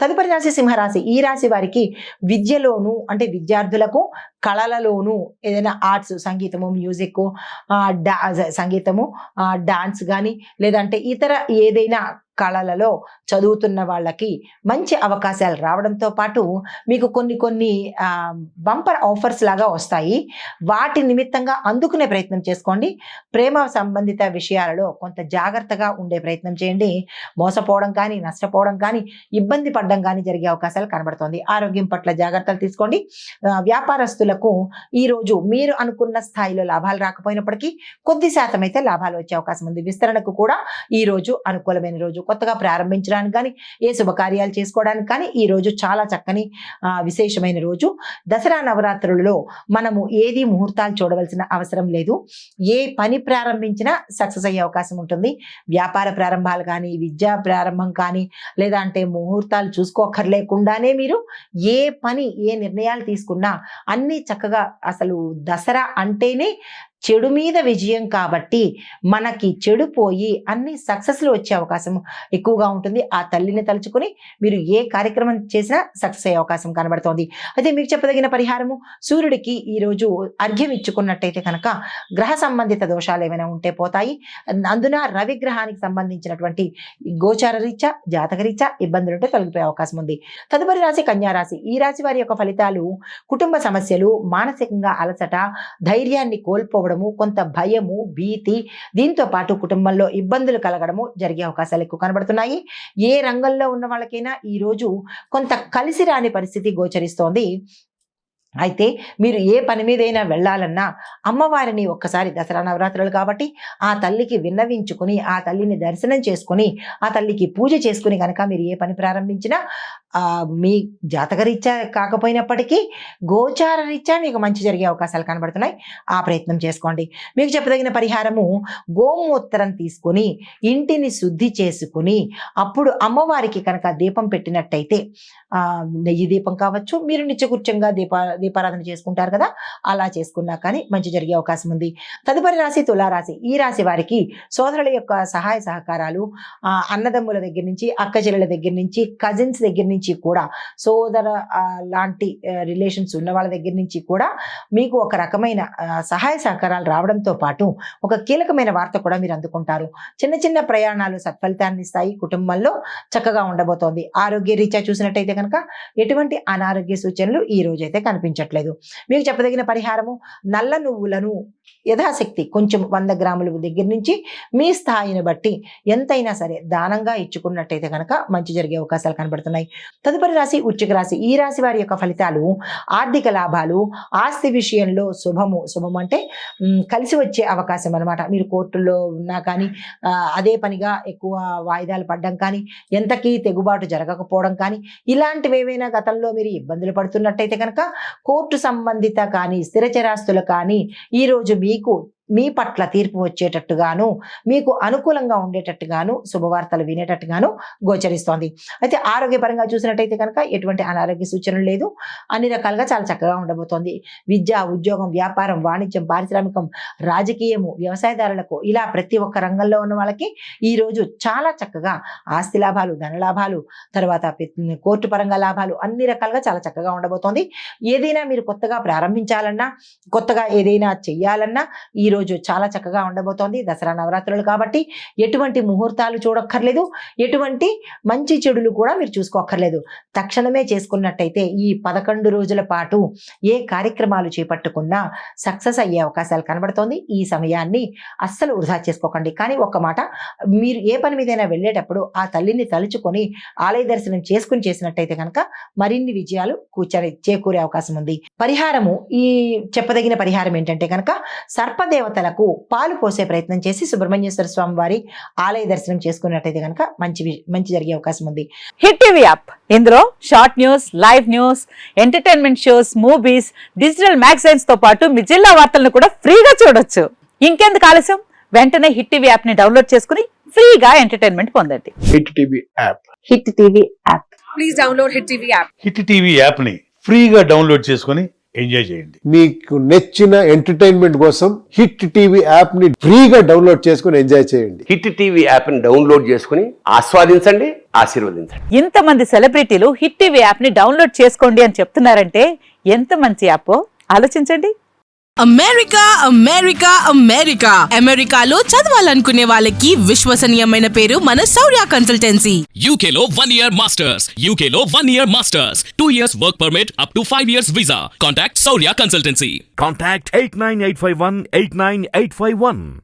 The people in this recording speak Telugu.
తదుపరి రాశి సింహరాశి. ఈ రాశి వారికి విద్యలోను అంటే విద్యార్థులకు కళలలోను ఏదైనా ఆర్ట్స్, సంగీతము, మ్యూజిక్, సంగీతము, డాన్స్ కానీ లేదంటే ఇతర ఏదైనా కళలలో చదువుతున్న వాళ్ళకి మంచి అవకాశాలు రావడంతో పాటు మీకు కొన్ని బంపర్ ఆఫర్స్ లాగా వస్తాయి. వాటి నిమిత్తంగా అందుకునే ప్రయత్నం చేసుకోండి. ప్రేమ సంబంధిత విషయాలలో కొంత జాగ్రత్తగా ఉండే ప్రయత్నం చేయండి. మోసపోవడం కానీ, నష్టపోవడం కానీ, ఇబ్బంది పడడం కానీ జరిగే అవకాశాలు కనబడుతోంది. ఆరోగ్యం పట్ల జాగ్రత్తలు తీసుకోండి. వ్యాపారస్తులకు ఈరోజు మీరు అనుకున్న స్థాయిలో లాభాలు రాకపోయినప్పటికీ కొద్ది శాతం అయితే లాభాలు వచ్చే అవకాశం ఉంది. విస్తరణకు కూడా ఈ రోజు అనుకూలమైన రోజు. కొత్తగా ప్రారంభించడానికి కానీ, ఏ శుభకార్యాలు చేసుకోవడానికి కానీ ఈ రోజు చాలా చక్కని విశేషమైన రోజు. దసరా నవరాత్రులలో మనము ఏది ముహూర్తాలు చూడవలసిన అవసరం లేదు. ఏ పని ప్రారంభించినా సక్సెస్ అయ్యే అవకాశం ఉంటుంది. వ్యాపార ప్రారంభాలు కానీ, విద్యా ప్రారంభం కానీ, లేదా అంటే ముహూర్తాలు చూసుకోక్కర్లేకుండానే మీరు ఏ పని, ఏ నిర్ణయాలు తీసుకున్నా అన్నీ చక్కగా, అసలు దసరా అంటేనే చెడు మీద విజయం కాబట్టి మనకి చెడు పోయి అన్ని సక్సెస్లు వచ్చే అవకాశం ఎక్కువగా ఉంటుంది. ఆ తల్లిని తలుచుకుని మీరు ఏ కార్యక్రమం చేసినా సక్సెస్ అయ్యే అవకాశం కనబడుతోంది. అయితే మీకు చెప్పదగిన పరిహారము, సూర్యుడికి ఈరోజు అర్ఘ్యం ఇచ్చుకున్నట్టయితే కనుక గ్రహ సంబంధిత దోషాలు ఏమైనా ఉంటే పోతాయి. అందున రవి గ్రహానికి సంబంధించినటువంటి గోచార రీత్యా, జాతక రీత్యా ఇబ్బందులు ఉంటే తొలగిపోయే అవకాశం ఉంది. తదుపరి రాశి కన్యారాశి. ఈ రాశి వారి యొక్క ఫలితాలు కుటుంబ సమస్యలు, మానసికంగా అలసట, ధైర్యాన్ని కోల్పోవడం, కొంత భయము, భీతి, దీంతో పాటు కుటుంబంలో ఇబ్బందులు కలగడము జరిగే అవకాశాలు ఎక్కువ కనబడుతున్నాయి. ఏ రంగంలో ఉన్న వాళ్ళకైనా ఈ రోజు కొంత కలిసి రాని పరిస్థితి గోచరిస్తోంది. అయితే మీరు ఏ పని మీదైనా వెళ్ళాలన్నా అమ్మవారిని ఒక్కసారి, దసరా నవరాత్రులు కాబట్టి ఆ తల్లికి విన్నవించుకుని, ఆ తల్లిని దర్శనం చేసుకుని, ఆ తల్లికి పూజ చేసుకుని కనుక మీరు ఏ పని ప్రారంభించినా మీ జాతకరీత్యా కాకపోయినప్పటికీ గోచార రీత్యా మీకు మంచి జరిగే అవకాశాలు కనబడుతున్నాయి. ఆ ప్రయత్నం చేసుకోండి. మీకు చెప్పదగిన పరిహారము, గోమూత్రం తీసుకుని ఇంటిని శుద్ధి చేసుకుని అప్పుడు అమ్మవారికి కనుక దీపం పెట్టినట్టయితే, నెయ్యి దీపం కావచ్చు, మీరు నిత్యకృత్యంగా దీపారాధన చేసుకుంటారు కదా, అలా చేసుకున్నా కానీ మంచి జరిగే అవకాశం ఉంది. తదుపరి రాశి తులారాశి. ఈ రాశి వారికి సోదరుల యొక్క సహాయ సహకారాలు, అన్నదమ్ముల దగ్గర నుంచి, అక్క చెల్లెల దగ్గర నుంచి, కజిన్స్ దగ్గర నుంచి కూడా, సోదర లాంటి రిలేషన్స్ ఉన్న వాళ్ళ దగ్గర నుంచి కూడా మీకు ఒక రకమైన సహాయ సహకారాలు రావడంతో పాటు ఒక కీలకమైన వార్త కూడా మీరు అందుకుంటారు. చిన్న చిన్న ప్రయాణాలు సత్ఫలితాన్ని ఇస్తాయి. కుటుంబంలో చక్కగా ఉండబోతోంది. ఆరోగ్య రీత్యా చూసినట్టయితే కనుక ఎటువంటి అనారోగ్య సూచనలు ఈ రోజైతే కనిపించట్లేదు. మీకు చెప్పదగిన పరిహారము, నల్ల నువ్వులను యథాశక్తి కొంచెం 100 గ్రాముల దగ్గర నుంచి మీ స్థాయిని బట్టి ఎంతైనా సరే దానంగా ఇచ్చుకున్నట్టయితే కనుక మంచి జరిగే అవకాశాలు కనబడుతున్నాయి. తదుపరి రాశి వృశ్చిక రాశి. ఈ రాశి వారి యొక్క ఫలితాలు, ఆర్థిక లాభాలు, ఆస్తి విషయంలో శుభము అంటే కలిసి వచ్చే అవకాశం అనమాట. మీరు కోర్టుల్లో ఉన్నా కానీ, అదే పనిగా ఎక్కువ వాయిదాలు పడడం కానీ, ఎంతకీ తెగుబాటు జరగకపోవడం కానీ, ఇలాంటివి ఏవైనా గతంలో మీరు ఇబ్బందులు పడుతున్నట్టయితే కనుక కోర్టు సంబంధిత కానీ, స్థిరచరాస్తులు కానీ ఈరోజు మీ పట్ల తీర్పు వచ్చేటట్టుగాను, మీకు అనుకూలంగా ఉండేటట్టుగాను, శుభవార్తలు వినేటట్టుగాను గోచరిస్తోంది. అయితే ఆరోగ్యపరంగా చూసినట్టయితే కనుక ఎటువంటి అనారోగ్య సూచనలు లేదు. అన్ని రకాలుగా చాలా చక్కగా ఉండబోతోంది. విద్య, ఉద్యోగం, వ్యాపారం, వాణిజ్యం, పారిశ్రామికం, రాజకీయము, వ్యవసాయదారులకు, ఇలా ప్రతి ఒక్క రంగంలో ఉన్న వాళ్ళకి ఈరోజు చాలా చక్కగా ఆస్తి లాభాలు, ధన లాభాలు, తర్వాత కోర్టు పరంగా లాభాలు, అన్ని రకాలుగా చాలా చక్కగా ఉండబోతోంది. ఏదైనా మీరు కొత్తగా ప్రారంభించాలన్నా, కొత్తగా ఏదైనా చెయ్యాలన్నా ఈ రోజు చాలా చక్కగా ఉండబోతోంది. దసరా నవరాత్రులు కాబట్టి ఎటువంటి ముహూర్తాలు చూడక్కర్లేదు, ఎటువంటి మంచి చెడులు కూడా మీరు చూసుకోక్కర్లేదు. తక్షణమే చేసుకున్నట్టయితే ఈ 11 రోజుల పాటు ఏ కార్యక్రమాలు చేపట్టుకున్నా సక్సెస్ అయ్యే అవకాశాలు కనబడుతోంది. ఈ సమయాన్ని అస్సలు వృధా చేసుకోకండి. కానీ ఒక్క మాట, మీరు ఏ పని మీదైనా వెళ్ళేటప్పుడు ఆ తల్లిని తలుచుకొని ఆలయ దర్శనం చేసుకుని చేసినట్టయితే కనుక మరిన్ని విజయాలు చేకూరే అవకాశం ఉంది. పరిహారము, ఈ చెప్పదగిన పరిహారం ఏంటంటే కనుక సర్పదేవతలకు పాలు పోసే ప్రయత్నం చేసి సుబ్రహ్మణ్యేశ్వర స్వామి వారి ఆలయ దర్శనం చేసుకున్నట్టయితే కనుక మంచి జరిగే అవకాశం ఉంది. హిట్ టీవీ యాప్, ఇందులో short news, live news, entertainment shows, movies, digital magazines తో పాటు మీ జిల్లా వార్తలను కూడా ఫ్రీగా చూడొచ్చు. ఇంకెందుకు ఆలస్యం, వెంటనే హిట్ టీవీ యాప్ ని డౌన్లోడ్ చేసుకుని ఫ్రీగా ఎంటర్టైన్మెంట్ పొందండి. Hit TV app. Hit TV app. Please download hit TV app. Hit TV app ని ఫ్రీగా డౌన్లోడ్ చేసుకొని ఎంజాయ్ చేయండి. మీకు నచ్చిన ఎంటర్టైన్మెంట్ కోసం హిట్ టీవీ యాప్ ని ఫ్రీగా డౌన్లోడ్ చేసుకుని ఎంజాయ్ చేయండి. హిట్ టీవీ యాప్ని డౌన్లోడ్ చేసుకుని ఆస్వాదించండి, ఆశీర్వదించండి. ఇంతమంది సెలబ్రిటీలు హిట్ టీవీ యాప్ ని డౌన్లోడ్ చేసుకోండి అని చెప్తున్నారంటే ఎంత మంచి యాప్ ఆలోచించండి. అమెరికా అమెరికా అమెరికా అమెరికాలో చదవాలనుకునే వాళ్ళకి విశ్వసనీయమైన పేరు మన శౌర్య కన్సల్టెన్సీ. UK లో 1 year masters. UK లో 1 year masters. 2 years work permit up to 5 years visa. Contact Saurya Consultancy. Contact 89851 89851.